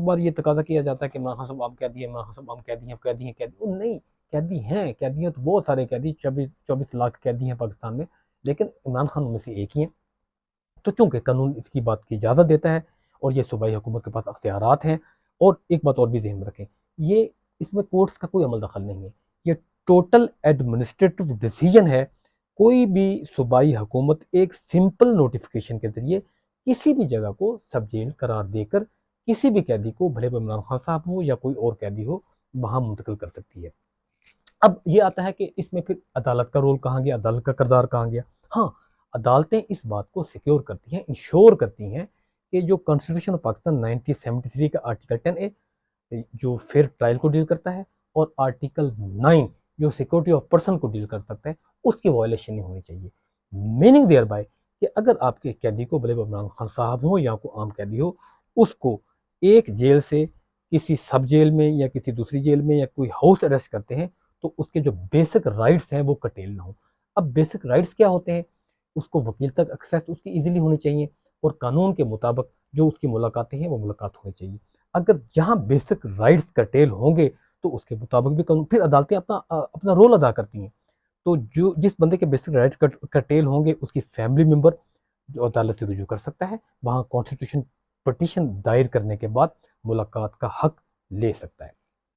बार ये तकाजा किया जाता है कि इमरान खान साहब आप कैदी हैं, इमरान खान साहब हम कैदी हैं, कैदी हैं, कैदी। वो नहीं, कैदी हैं, कैदी हैं तो बहुत सारे कैदी, 24 लाख कैदी हैं पाकिस्तान में, लेकिन इमरान खान उनमें से एक ही हैं। तो चूंकि कानून इसकी बात की इजाज़त देता है और ये सूबाई हुकूमत के पास अख्तियारात हैं। और एक बात और भी ध्यान में रखें, ये इसमें कोर्ट्स का कोई अमल दखल नहीं है, ये टोटल एडमिनिस्ट्रेटिव डिसीजन है। कोई भी सूबाई हुकूमत एक सिंपल नोटिफिकेशन के जरिए किसी भी जगह को सब जेल करार देकर किसी भी कैदी को, भले वो इमरान खान साहब हो या कोई और कैदी हो, वहां मुंतकिल कर सकती है। अब ये आता है कि इसमें फिर अदालत का रोल कहाँ गया, अदालत का किरदार कहाँ गया। हाँ, अदालतें इस बात को सिक्योर करती हैं, इंश्योर करती हैं कि जो कॉन्स्टिट्यूशन ऑफ पाकिस्तान 1973 का आर्टिकल 10A जो फेयर ट्रायल को डील करता है, और आर्टिकल 9 जो सिक्योरिटी ऑफ पर्सन को डील कर सकता है, उसकी वायलेशन नहीं होनी चाहिए। मीनिंग देयर बाय कि अगर आपके कैदी को, भले वो इमरान खान साहब हो या कोई आम कैदी हो, उसको एक जेल से किसी सब जेल में या किसी दूसरी जेल में या कोई हाउस अरेस्ट करते हैं, तो उसके जो बेसिक राइट्स हैं वो कटेल ना हो। अब बेसिक राइट्स क्या होते हैं? उसको वकील तक एक्सेस उसकी इजीली होनी चाहिए, और कानून के मुताबिक जो उसकी मुलाकातें हैं वो मुलाकात होनी चाहिए। अगर जहाँ बेसिक राइट्स कटेल होंगे तो उसके मुताबिक भी कानून, फिर अदालतें अपना अपना रोल अदा करती हैं। तो जो जिस बंदे के बेसिक राइट्स कटेल होंगे, उसकी फैमिली मेंबर जो अदालत से रुजू कर सकता है, वहाँ कॉन्स्टिट्यूशन पटिशन दायर करने के बाद मुलाकात का हक ले सकता है।